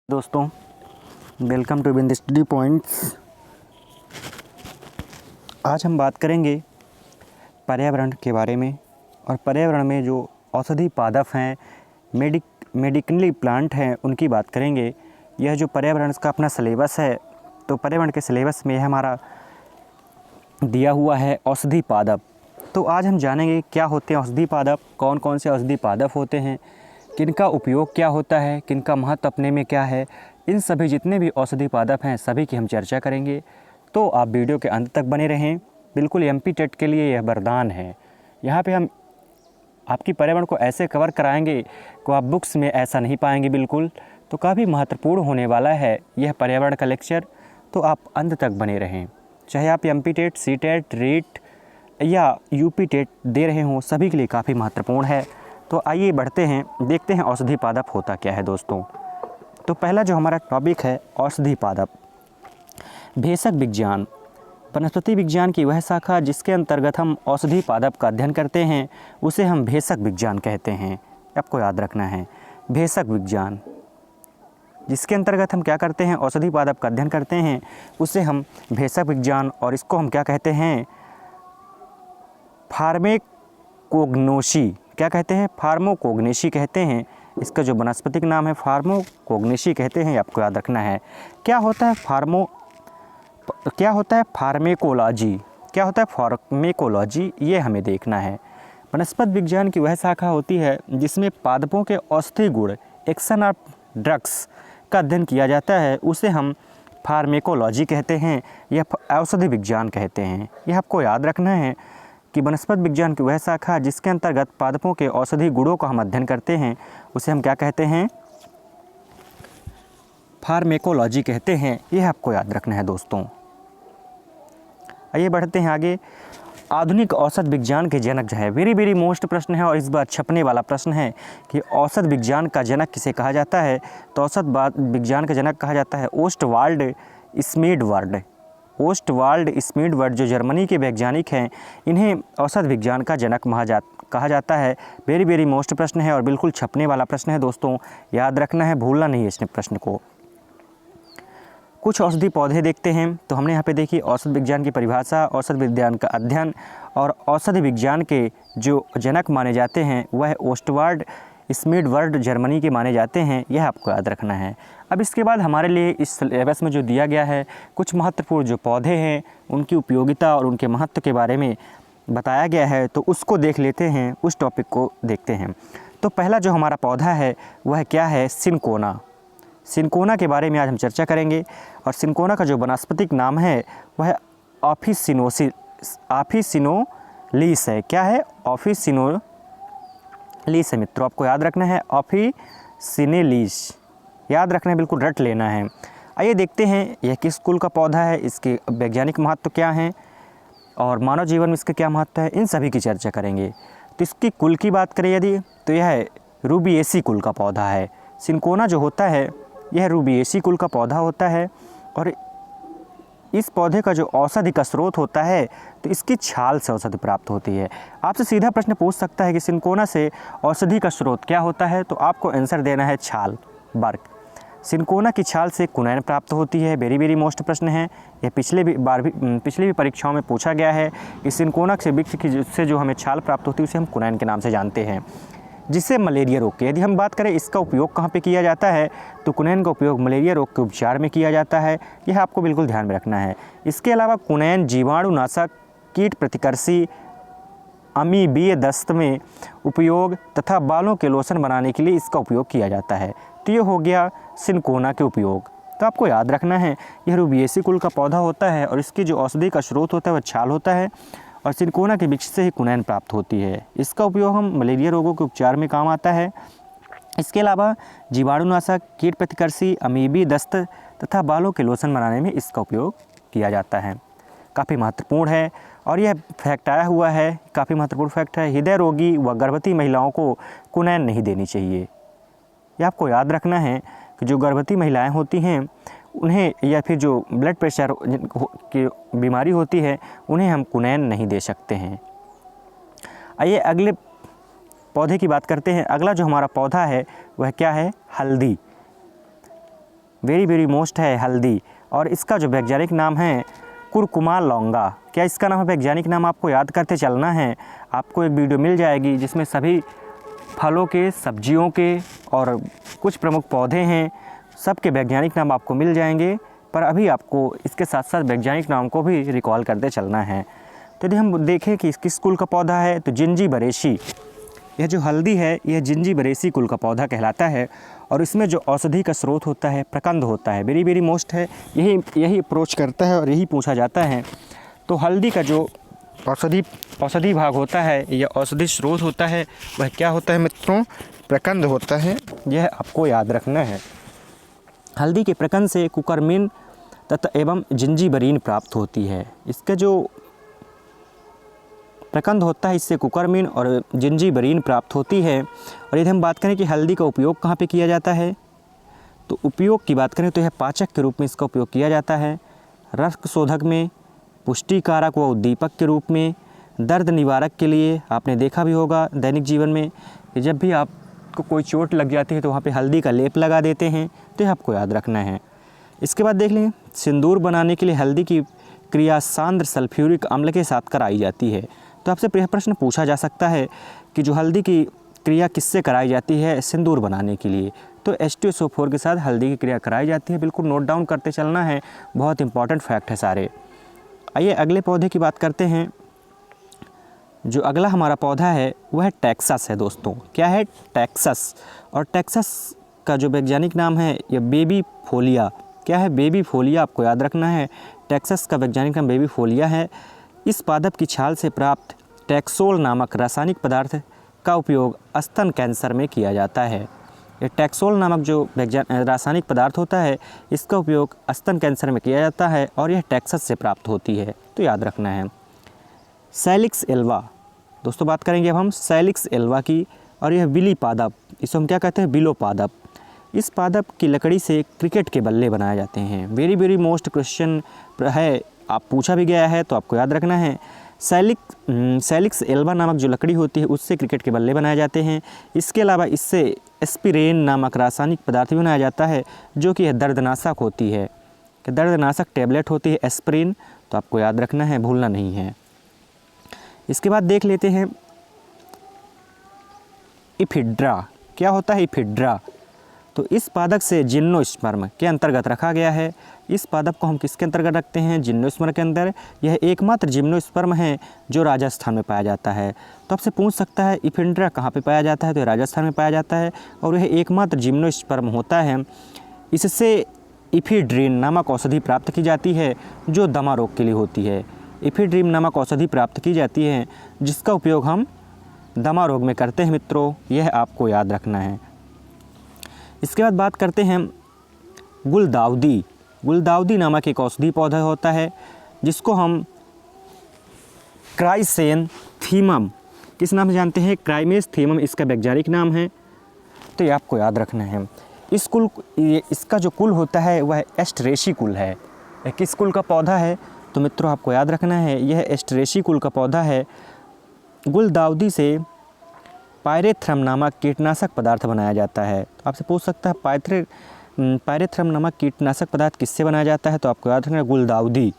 दोस्तों, welcome to Bind study points. आज हम बात करेंगे पर्यावरण के बारे में। और पर्यावरण में जो औषधि पादप हैं, मेडिकली प्लांट हैं, उनकी बात करेंगे। यह जो पर्यावरण का अपना सिलेबस है, तो पर्यावरण के सिलेबस में हमारा दिया हुआ है औषधि पादप। तो आज हम जानेंगे क्या होते हैं औषधि पादप, कौन कौन से औषधि पादप होते हैं, किनका उपयोग क्या होता है, किनका महत्व अपने में क्या है। इन सभी जितने भी औषधि पादप हैं सभी की हम चर्चा करेंगे। तो आप वीडियो के अंत तक बने रहें। बिल्कुल एमपी टेट के लिए यह वरदान है। यहाँ पे हम आपकी पर्यावरण को ऐसे कवर कराएंगे कि आप बुक्स में ऐसा नहीं पाएंगे बिल्कुल। तो काफ़ी महत्वपूर्ण होने वाला है यह पर्यावरण का लेक्चर। तो आप अंत तक बने रहें। चाहे आप MP TET, C TET, REET या यूपी टेट दे रहे हों, सभी के लिए काफ़ी महत्वपूर्ण है। तो आइए बढ़ते हैं, देखते हैं औषधि पादप होता क्या है दोस्तों। तो पहला जो हमारा टॉपिक है औषधि पादप। भेषक विज्ञान वनस्पति विज्ञान की वह शाखा जिसके अंतर्गत हम औषधि पादप का अध्ययन करते हैं, उसे हम भेषक विज्ञान कहते हैं। आपको याद रखना है, भेषक विज्ञान जिसके अंतर्गत हम क्या करते हैं, औषधि पादप का अध्ययन करते हैं, उसे हम भेषक विज्ञान, और इसको हम क्या कहते हैं, फार्मेकोग्नोसी। क्या कहते हैं, फार्माकोग्नोसी कहते हैं। इसका जो वनस्पतिक नाम है फार्माकोग्नोसी कहते हैं। आपको याद रखना है क्या होता है फार्मेकोलॉजी, क्या होता है फार्मेकोलॉजी, ये हमें देखना है। वनस्पति विज्ञान की वह शाखा होती है जिसमें पादपों के औषधि गुण, एक्शन ऑफ ड्रग्स का अध्ययन किया जाता है, उसे हम फार्मेकोलॉजी कहते हैं या औषधि विज्ञान कहते हैं। यह आपको याद रखना है कि वनस्पति विज्ञान की वह शाखा जिसके अंतर्गत पादपों के औषधि गुणों का हम अध्ययन करते हैं, उसे हम क्या कहते हैं, फार्मेकोलॉजी कहते हैं। यह आपको याद रखना है दोस्तों। आइए बढ़ते हैं आगे। आधुनिक औषध विज्ञान के जनक जो है, वेरी मोस्ट प्रश्न है और इस बार छपने वाला प्रश्न है कि औषध विज्ञान का जनक किसे कहा जाता है। तो औषध विज्ञान का जनक कहा जाता है ओस्टवाल्ड स्मीडवर्ड। ओस्टवाल्ड स्मीडवर्ड जो जर्मनी के वैज्ञानिक हैं, इन्हें औषध विज्ञान का जनक कहा जाता है। वेरी मोस्ट प्रश्न है और बिल्कुल छपने वाला प्रश्न है दोस्तों, याद रखना है, भूलना नहीं है इस प्रश्न को। कुछ औषधि पौधे देखते हैं। तो हमने यहाँ पे देखी औषध विज्ञान की परिभाषा, औषध विज्ञान का अध्ययन, और औषधि विज्ञान के जो जनक माने जाते हैं वह ओस्टवाल्ड स्मीडवर्ड जर्मनी के माने जाते हैं। यह आपको याद रखना है। अब इसके बाद हमारे लिए इस सिलेबस में जो दिया गया है, कुछ महत्वपूर्ण जो पौधे हैं उनकी उपयोगिता और उनके महत्व के बारे में बताया गया है, तो उसको देख लेते हैं, उस टॉपिक को देखते हैं। तो पहला जो हमारा पौधा है वह क्या है, सिनकोना। सिनकोना के बारे में आज हम चर्चा करेंगे। और सिनकोना का जो वनस्पतिक नाम है वह ऑफिसिनोलीस है। क्या है, ऑफिसिनोलीस है मित्रों, आपको याद रखना है, ऑफिसिनेलीस याद रखना है, बिल्कुल रट लेना है। आइए देखते हैं यह किस कुल का पौधा है, इसके वैज्ञानिक महत्व क्या हैं और मानव जीवन में इसके क्या महत्व है, इन सभी की चर्चा करेंगे। तो इसकी कुल की बात करें यदि, तो यह रूबिएसी कुल का पौधा है। सिनकोना जो होता है यह रूबिएसी कुल का पौधा होता है। और इस पौधे का जो औषधि का स्रोत होता है, तो इसकी छाल से औषधि प्राप्त होती है। आपसे सीधा प्रश्न पूछ सकता है कि सिनकोना से औषधि का स्रोत क्या होता है, तो आपको आंसर देना है छाल, बर्क। सिनकोना की छाल से कुनैन प्राप्त होती है। वेरी मोस्ट प्रश्न है, यह पिछली भी परीक्षाओं में पूछा गया है कि सिनकोना से वृक्ष की से जो हमें छाल प्राप्त होती है उसे हम कुनैन के नाम से जानते हैं। जिससे मलेरिया रोग के, यदि हम बात करें इसका उपयोग कहाँ पे किया जाता है, तो कुनैन का उपयोग मलेरिया रोग के उपचार में किया जाता है। यह आपको बिल्कुल ध्यान में रखना है। इसके अलावा कुनैन जीवाणुनाशक, कीट प्रतिकर्षी, अमीबीय दस्त में उपयोग तथा बालों के लोशन बनाने के लिए इसका उपयोग किया जाता है। तो ये हो गया सिनकोना के उपयोग। तो आपको याद रखना है यह रूबिएसी कुल का पौधा होता है और इसकी जो औषधि का स्रोत होता है वह छाल होता है, और सिनकोना के वृक्ष से ही कुनैन प्राप्त होती है। इसका उपयोग हम मलेरिया रोगों के उपचार में काम आता है। इसके अलावा जीवाणुनाशक, कीट प्रतिकर्षी, अमीबी दस्त तथा बालों के लोशन बनाने में इसका उपयोग किया जाता है। काफ़ी महत्वपूर्ण है और यह फैक्ट आया हुआ है, काफ़ी महत्वपूर्ण फैक्ट है। हृदय रोगी व गर्भवती महिलाओं को कुनैन नहीं देनी चाहिए। यह आपको याद रखना है कि जो गर्भवती महिलाएं होती हैं उन्हें, या फिर जो ब्लड प्रेशर की बीमारी होती है, उन्हें हम कुनैन नहीं दे सकते हैं। आइए अगले पौधे की बात करते हैं। अगला जो हमारा पौधा है वह क्या है, हल्दी। वेरी वेरी मोस्ट है हल्दी, और इसका जो वैज्ञानिक नाम है कुरकुमा लौंगा। क्या इसका नाम है? वैज्ञानिक नाम आपको याद करते चलना है। आपको एक वीडियो मिल जाएगी जिसमें सभी फलों के, सब्जियों के और कुछ प्रमुख पौधे हैं, सब के वैज्ञानिक नाम आपको मिल जाएंगे, पर अभी आपको इसके साथ साथ वैज्ञानिक नाम को भी रिकॉल करते चलना है। तो यदि हम देखें कि किस कुल का पौधा है, तो जिंजीबरेसी। यह जो हल्दी है यह जिंजीबरेसी कुल का पौधा कहलाता है, और इसमें जो औषधि का स्रोत होता है प्रकंद होता है। वेरी वेरी मोस्ट है, यही अप्रोच करता है और यही पूछा जाता है। तो हल्दी का जो औषधि भाग होता है या औषधि स्रोत होता है वह क्या होता है मित्रों? प्रकंद होता है। यह आपको याद रखना है। हल्दी के प्रकंद से कुकरमिन तथा एवं जिंजीबरीन प्राप्त होती है। इसका जो प्रकंद होता है इससे कुकरमिन और जिंजीबरीन प्राप्त होती है। और यदि हम बात करें कि हल्दी का उपयोग कहाँ पे किया जाता है, तो उपयोग की बात करें तो यह पाचक के रूप में इसका उपयोग किया जाता है, रक्त शोधक में, पुष्टिकारक व उद्दीपक के रूप में, दर्द निवारक के लिए। आपने देखा भी होगा दैनिक जीवन में कि जब भी आपको कोई चोट लग जाती है तो वहाँ पे हल्दी का लेप लगा देते हैं, तो यह आपको याद रखना है। इसके बाद देख लें, सिंदूर बनाने के लिए हल्दी की क्रिया सांद्र सल्फ्यूरिक अम्ल के साथ कराई जाती है। तो आपसे यह प्रश्न पूछा जा सकता है कि जो हल्दी की क्रिया किससे कराई जाती है सिंदूर बनाने के लिए, तो H2SO4 के साथ हल्दी की क्रिया कराई जाती है। बिल्कुल नोट डाउन करते चलना है, बहुत इंपॉर्टेंट फैक्ट है सारे। आइए अगले पौधे की बात करते हैं। जो अगला हमारा पौधा है वह टैक्सस है दोस्तों। क्या है? टैक्सस। और टैक्सस का जो वैज्ञानिक नाम है यह बेबी फोलिया। क्या है? बेबी फोलिया, आपको याद रखना है। टैक्सस का वैज्ञानिक नाम बेबी फोलिया है। इस पादप की छाल से प्राप्त टैक्सोल नामक रासायनिक पदार्थ का उपयोग स्तन कैंसर में किया जाता है। ये टैक्सोल नामक जो रासायनिक पदार्थ होता है इसका उपयोग स्तन कैंसर में किया जाता है, और यह टैक्सस से प्राप्त होती है, तो याद रखना है। सैलिक्स एल्वा दोस्तों, बात करेंगे अब हम सैलिक्स एल्वा की, और यह विली पादप, इसे हम क्या कहते हैं? बिलो पादप। इस पादप की लकड़ी से क्रिकेट के बल्ले बनाए जाते हैं। वेरी वेरी मोस्ट क्वेश्चन है, आप पूछा भी गया है, तो आपको याद रखना है। सैलिक्स एल्वा नामक जो लकड़ी होती है उससे क्रिकेट के बल्ले बनाए जाते हैं। इसके अलावा इससे एस्पिरिन नामक रासायनिक पदार्थ भी बनाया जाता है, जो कि दर्दनाशक होती है, कि दर्दनाशक टैबलेट होती है एस्पिरिन, तो आपको याद रखना है, भूलना नहीं है। इसके बाद देख लेते हैं इफिड्रा। क्या होता है इफिड्रा? तो इस पादप से जिम्नोस्पर्म के अंतर्गत रखा गया है। इस पादप को हम किसके अंतर्गत रखते हैं? जिम्नोस्पर्म के अंदर। यह एकमात्र जिम्नोस्पर्म है जो राजस्थान में पाया जाता है। तो आपसे पूछ सकता है इफिड्रा कहाँ पे पाया जाता है, तो राजस्थान में पाया जाता है, और यह एकमात्र जिम्नोस्पर्म होता है। इससे इफिड्रीन नामक औषधि प्राप्त की जाती है जो दमा रोग के लिए होती है। इफिड्रीन नामक औषधि प्राप्त की जाती है जिसका उपयोग हम दमा रोग में करते हैं मित्रों, यह आपको याद रखना है। इसके बाद बात करते हैं गुलदाउदी। गुलदाउदी नामक एक औषधि पौधा होता है जिसको हम क्राइसेंथीमम किस नाम से जानते हैं? क्राइमेस्थीमम इसका वैज्ञानिक नाम है, तो ये आपको याद रखना है। इसका जो कुल होता है वह एस्टरेसी कुल है। यह किस कुल का पौधा है? तो मित्रों आपको याद रखना है, यह एस्टरेसी कुल का पौधा है। गुलदाउदी से पायरेथ्रम नामक कीटनाशक पदार्थ बनाया जाता है। तो आपसे पूछ सकता है पायरेथ्रम नामक कीटनाशक पदार्थ किससे बनाया जाता है? तो आपको याद रखना है गुलदाउदी।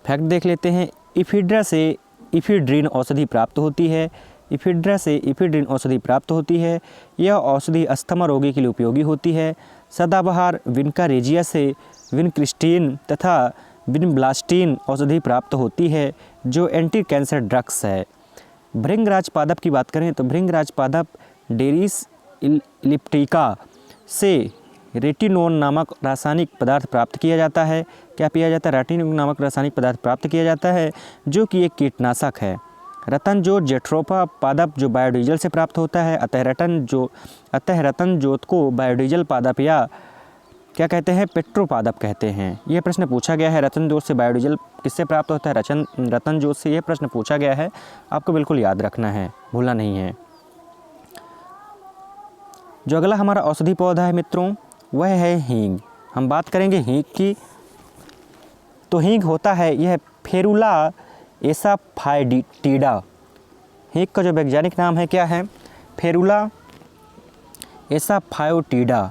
फैक्ट देख लेते हैं। इफिड्रा से इफिड्रीन औषधि प्राप्त होती है। इफिड्रा से इफिड्रीन औषधि प्राप्त होती है। यह औषधि अस्थमा रोगी के लिए उपयोगी होती है। सदाबहार विनका रेजिया से विनक्रिस्टीन तथा विनब्लास्टीन औषधि प्राप्त होती है जो एंटी कैंसर ड्रग्स है। भृंगराज पादप की बात करें तो भृंगराज पादप डेरिस इलिप्टिका से रेटिनोन नामक रासायनिक पदार्थ प्राप्त किया जाता है। क्या किया जाता है? रेटिनोन नामक रासायनिक पदार्थ प्राप्त किया जाता है जो कि एक कीटनाशक है। रतनजोत जेट्रोफा पादप जो बायोडीजल से प्राप्त होता है। अतः रतनजोत को बायोडीजल पादप या क्या कहते हैं? पेट्रोपादप कहते हैं। यह प्रश्न पूछा गया है, रतनजोत से बायोडीजल किससे प्राप्त होता है? रतनजोत से। यह प्रश्न पूछा गया है, आपको बिल्कुल याद रखना है, भूलना नहीं है। जो अगला हमारा औषधि पौधा है मित्रों वह है हींग। हम बात करेंगे हींग की। तो हींग होता है यह फेरुला एसाफाइटिडा। हींग का जो वैज्ञानिक नाम है क्या है? फेरुला एसाफाइटिडा।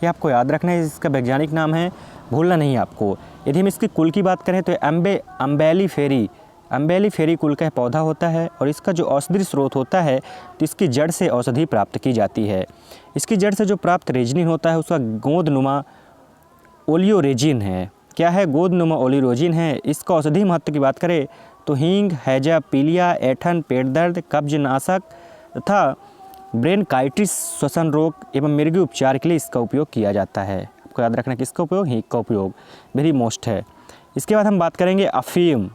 ये आपको याद रखना है। इसका वैज्ञानिक नाम है, भूलना नहीं आपको। यदि हम इसकी कुल की बात करें तो अम्बेली फेरी कुल का पौधा होता है और इसका जो औषधि स्रोत होता है तो इसकी जड़ से औषधि प्राप्त की जाती है। इसकी जड़ से जो प्राप्त रेजिन होता है उसका गोंदनुमा ओलियोरेजिन है। क्या है? गोंदनुमा ओलियोरेजिन है। इसका औषधि महत्व की बात करें तो हींग, हैजा, पीलिया, ऐठन, पेट दर्द, कब्ज नाशक तथा ब्रेनकाइटिस, श्वसन रोग एवं मृगी उपचार के लिए इसका उपयोग किया जाता है। आपको याद रखना किसका उपयोग? हींग का उपयोग वेरी मोस्ट है। इसके बाद हम बात करेंगे अफीम।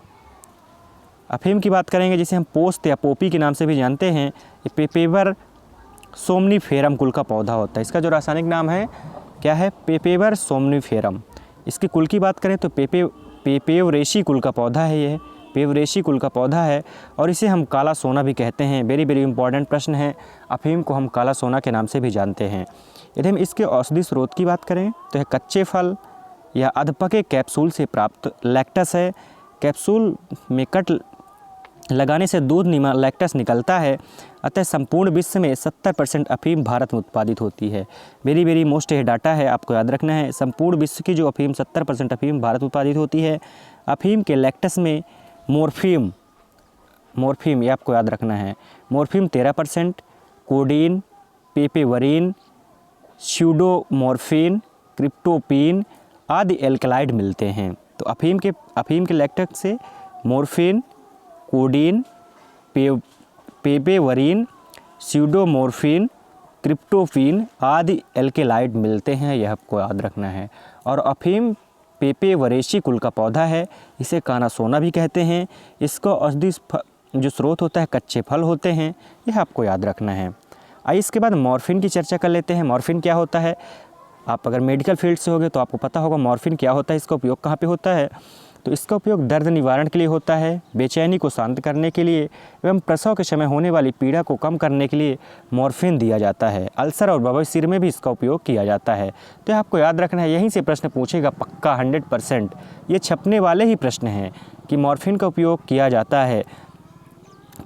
अफीम की बात करेंगे जिसे हम पोस्त या पोपी के नाम से भी जानते हैं। ये पेपेवर सोमनीफेरम कुल का पौधा होता है। इसका जो रासायनिक नाम है क्या है? पेपेवर सोमनीफेरम। इसकी कुल की बात करें तो पेपेवरेशी कुल का पौधा है। यह पेवरेशी कुल का पौधा है और इसे हम काला सोना भी कहते हैं। वेरी वेरी इंपॉर्टेंट प्रश्न है। अफीम को हम काला सोना के नाम से भी जानते हैं। यदि हम इसके औषधि स्रोत की बात करें तो यह कच्चे फल या अधपके कैप्सूल से प्राप्त लैक्टस है। कैप्सूल में कट लगाने से दूध लैक्टस निकलता है। अतः संपूर्ण विश्व में 70% अफीम भारत में उत्पादित होती है। वेरी वेरी मोस्ट ये डाटा है, आपको याद रखना है। संपूर्ण विश्व की जो अफीम 70% अफीम भारत में उत्पादित होती है। अफीम के लैक्टस में मोर्फिम ये आपको याद रखना है। मोर्फिम 13%, कोडीन, पेपेवरीन, स्यूडोमॉर्फिन, क्रिप्टोपीन आदि एल्कलाइड मिलते हैं। तो अफीम के लैक्टस से मोर्फिन, कोडीन, पेपेवरीन, स्यूडोमॉर्फिन, क्रिप्टोफीन आदि एल्केलाइड मिलते हैं, यह आपको याद रखना है। और अफीम पेपेवरेशी कुल का पौधा है। इसे काना सोना भी कहते हैं। इसका औषधि जो स्रोत होता है कच्चे फल होते हैं, यह आपको याद रखना है। आइए इसके बाद मॉर्फिन की चर्चा कर लेते हैं। मॉर्फिन क्या होता है? आप अगर मेडिकल फील्ड से होगे तो आपको पता होगा मॉर्फिन क्या होता है, इसका उपयोग कहाँ पे होता है। तो इसका उपयोग दर्द निवारण के लिए होता है, बेचैनी को शांत करने के लिए एवं प्रसव के समय होने वाली पीड़ा को कम करने के लिए मॉर्फिन दिया जाता है। अल्सर और बवासीर में भी इसका उपयोग किया जाता है। तो आपको याद रखना है, यहीं से प्रश्न पूछेगा पक्का 100%। ये छपने वाले ही प्रश्न हैं कि मॉर्फिन का उपयोग किया जाता है।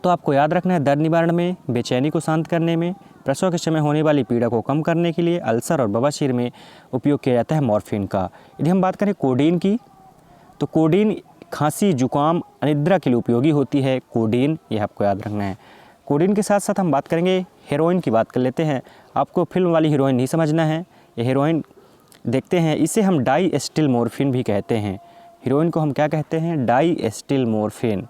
तो आपको याद रखना है दर्द निवारण में, बेचैनी को शांत करने में, प्रसव के समय होने वाली पीड़ा को कम करने के लिए, अल्सर और बवासीर में उपयोग किया जाता है मॉर्फिन का। यदि हम बात करें कोडीन की तो कोडीन खांसी, जुकाम, अनिद्रा के लिए उपयोगी होती है। कोडीन यह आपको याद रखना है। कोडीन के साथ साथ हम बात करेंगे हेरोइन की बात कर लेते हैं। आपको फिल्म वाली हीरोइन नहीं समझना है, ये हेरोइन देखते हैं। इसे हम डाई एस्टिल मॉर्फिन भी कहते हैं। हीरोइन को हम क्या कहते हैं? Die acetyl morphine.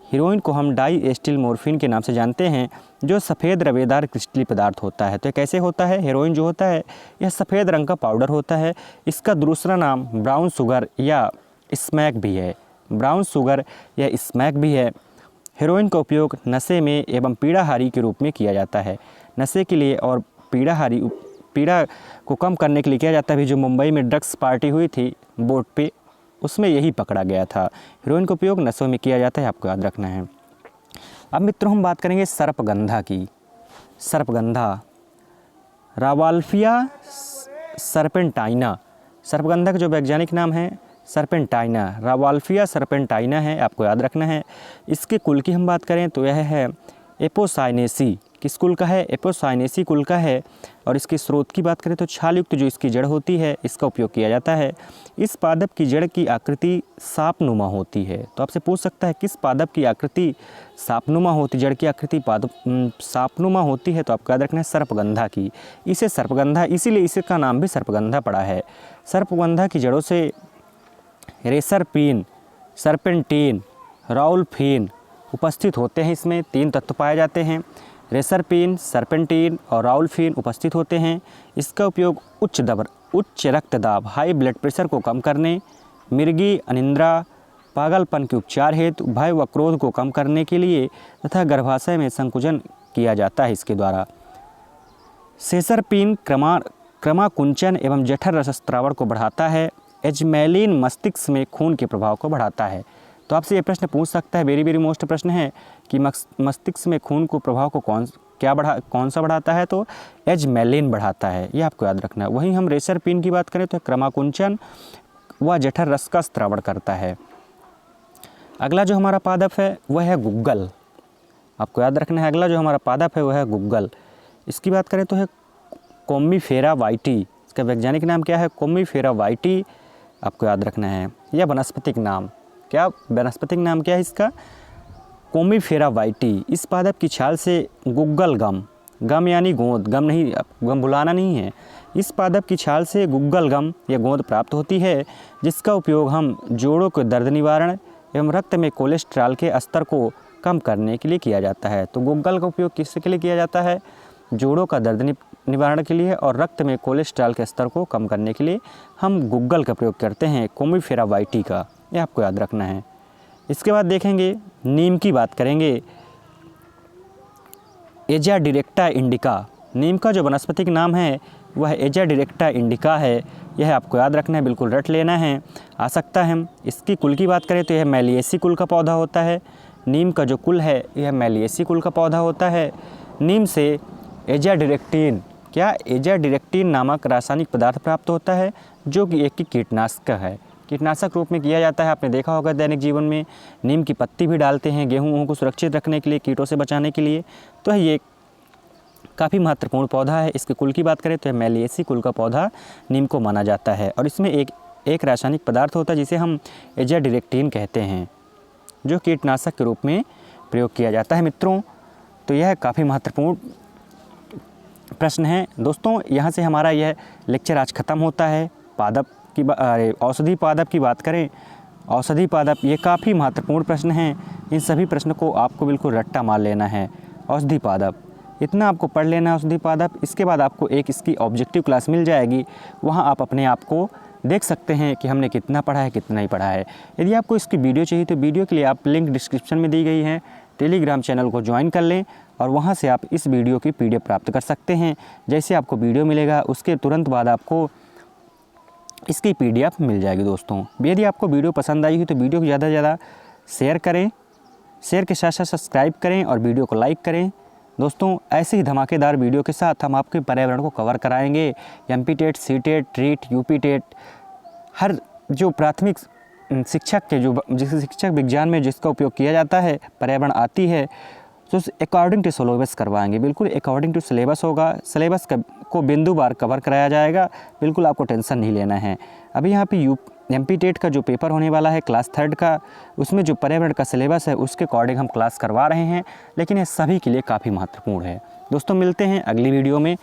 हीरोइन को हम डाई एस्टिल मॉर्फिन के नाम से जानते हैं, जो सफ़ेद रवेदार क्रिस्टली पदार्थ होता है। तो कैसे होता है? हेरोइन जो होता है यह सफ़ेद रंग का पाउडर होता है। इसका दूसरा नाम ब्राउन शुगर या स्मैक भी है। ब्राउन शुगर या स्मैक भी है। हेरोइन का उपयोग नशे में एवं पीड़ाहारी के रूप में किया जाता है। नशे के लिए और पीड़ा को कम करने के लिए किया जाता है। अभी जो मुंबई में ड्रग्स पार्टी हुई थी बोट पे, उसमें यही पकड़ा गया था। हेरोइन का उपयोग नशों में किया जाता है, आपको याद रखना है। अब मित्रों हम बात करेंगे सर्पगंधा की। सर्पगंधा रावाल्फिया सर्पेंटाइना। सर्पगंधा का जो वैज्ञानिक नाम है सर्पेंटाइना, रावाल्फिया सर्पेंटाइना है, आपको याद रखना है। इसके कुल की हम बात करें तो यह है एपोसाइनेसी। किस कुल का है? एपोसाइनेसी कुल का है। और इसके स्रोत की बात करें तो छालयुक्त जो इसकी जड़ होती है इसका उपयोग किया जाता है। इस पादप की जड़ की आकृति सांपनुमा होती है। तो आपसे पूछ सकता है किस पादप की आकृति सांपनुमा होती, जड़ की आकृति पादप सांपनुमा होती है? तो आपको याद रखना है सर्पगंधा की। इसे सर्पगंधा, इसीलिए इसका नाम भी सर्पगंधा पड़ा है। सर्पगंधा की जड़ों से रेसरपीन, सर्पेंटीन, राउल्फिन उपस्थित होते हैं। इसमें 3 तत्व पाए जाते हैं। रेसरपीन, सर्पेंटीन और राउल्फिन उपस्थित होते हैं। इसका उपयोग उच्च रक्तदाब, हाई ब्लड प्रेशर को कम करने, मिर्गी, अनिद्रा, पागलपन के उपचार हेतु, भय व क्रोध को कम करने के लिए तथा गर्भाशय में संकुचन किया जाता है इसके द्वारा। सेसरपीन क्रमाकुंचन एवं जठर रसस्त्रावण को बढ़ाता है। एजमेलिन मस्तिष्क में खून के प्रभाव को बढ़ाता है। तो आपसे ये प्रश्न पूछ सकता है, वेरी वेरी मोस्ट प्रश्न है कि मस्तिष्क में खून को प्रभाव को कौन सा बढ़ाता है? तो एजमेलिन बढ़ाता है, ये आपको याद रखना है। वहीं हम रेसरपीन की बात करें तो क्रमाकुंचन व जठर रस का स्त्रावण करता है। अगला जो हमारा पादप है वह है गुग्गल। आपको याद रखना है, अगला जो हमारा पादप है वह है गुग्गल। इसकी बात करें तो है कोम्मीफेरा वाइटी। इसका वैज्ञानिक नाम क्या है? कोमीफेरा वाइटी आपको याद रखना है। यह वनस्पतिक नाम, क्या वनस्पतिक नाम क्या है इसका? कोमीफेरा वाइटी। इस पादप की छाल से गुग्गल गम, गम यानी गोंद, गम नहीं, गम भुलाना नहीं है। इस पादप की छाल से गुग्गल गम या गोंद प्राप्त होती है, जिसका उपयोग हम जोड़ों के दर्द निवारण एवं रक्त में कोलेस्ट्रॉल के स्तर को कम करने के लिए किया जाता है। तो गुग्गल का उपयोग किसके लिए किया जाता है? जोड़ों का दर्द निवारण के लिए और रक्त में कोलेस्ट्रॉल के स्तर को कम करने के लिए हम गुग्गल का प्रयोग करते हैं, कोमीफेरा वाइटी का। यह आपको याद रखना है। इसके बाद देखेंगे नीम की बात करेंगे। एजाडिरेक्टा इंडिका, नीम का जो वनस्पतिक नाम है वह एजाडिरेक्टा इंडिका है। यह आपको याद रखना है, बिल्कुल रट लेना है, आ सकता है। इसकी कुल की बात करें तो यह मेलिएसी कुल का पौधा होता है। नीम का जो कुल है यह मेलिएसी कुल का पौधा होता है। नीम से एजाडिरेक्टिन, क्या एजाडिरेक्टिन नामक रासायनिक पदार्थ प्राप्त होता है, जो कि एक कीटनाशक है, कीटनाशक रूप में किया जाता है। आपने देखा होगा दैनिक जीवन में नीम की पत्ती भी डालते हैं गेहूँ को सुरक्षित रखने के लिए, कीटों से बचाने के लिए। तो ये काफ़ी महत्वपूर्ण पौधा है। इसके कुल की बात करें तो मेलिएसी कुल का पौधा नीम को माना जाता है। और इसमें एक रासायनिक पदार्थ होता है जिसे हम एजाडिरेक्टिन कहते हैं, जो कीटनाशक के रूप में प्रयोग किया जाता है मित्रों। तो यह काफ़ी महत्वपूर्ण प्रश्न है दोस्तों। यहाँ से हमारा यह लेक्चर आज ख़त्म होता है। पादप की औषधि पादप की बात करें, औषधि पादप ये काफ़ी महत्वपूर्ण प्रश्न हैं। इन सभी प्रश्नों को आपको बिल्कुल रट्टा मार लेना है। औषधि पादप इतना आपको पढ़ लेना है औषधि पादप। इसके बाद आपको एक इसकी ऑब्जेक्टिव क्लास मिल जाएगी, वहाँ आप अपने आप को देख सकते हैं कि हमने कितना पढ़ा है कितना नहीं पढ़ा है। यदि आपको इसकी वीडियो चाहिए तो वीडियो के लिए आप लिंक डिस्क्रिप्शन में दी गई है, टेलीग्राम चैनल को ज्वाइन कर लें और वहाँ से आप इस वीडियो की PDF प्राप्त कर सकते हैं। जैसे आपको वीडियो मिलेगा उसके तुरंत बाद आपको इसकी PDF मिल जाएगी दोस्तों। यदि आपको वीडियो पसंद आई हो तो वीडियो को ज़्यादा से ज़्यादा शेयर करें, शेयर के साथ साथ सब्सक्राइब करें और वीडियो को लाइक करें। दोस्तों ऐसे ही धमाकेदार वीडियो के साथ हम आपके पर्यावरण को कवर कराएंगे। MP टेट, C टेट, ट्रीट, UP टेट, हर जो प्राथमिक शिक्षक के जो जिस शिक्षक विज्ञान में जिसका उपयोग किया जाता है पर्यावरण आती है, तो अकॉर्डिंग टू सिलेबस करवाएंगे। बिल्कुल अकॉर्डिंग टू सिलेबस होगा। सिलेबस को बिंदुवार कवर कराया जाएगा, बिल्कुल आपको टेंशन नहीं लेना है। अभी यहाँ पे MP टेट का जो पेपर होने वाला है क्लास 3 का, उसमें जो पर्यावरण का सिलेबस है उसके अकॉर्डिंग हम क्लास करवा रहे हैं, लेकिन ये सभी के लिए काफ़ी महत्वपूर्ण है। दोस्तों मिलते हैं अगली वीडियो में।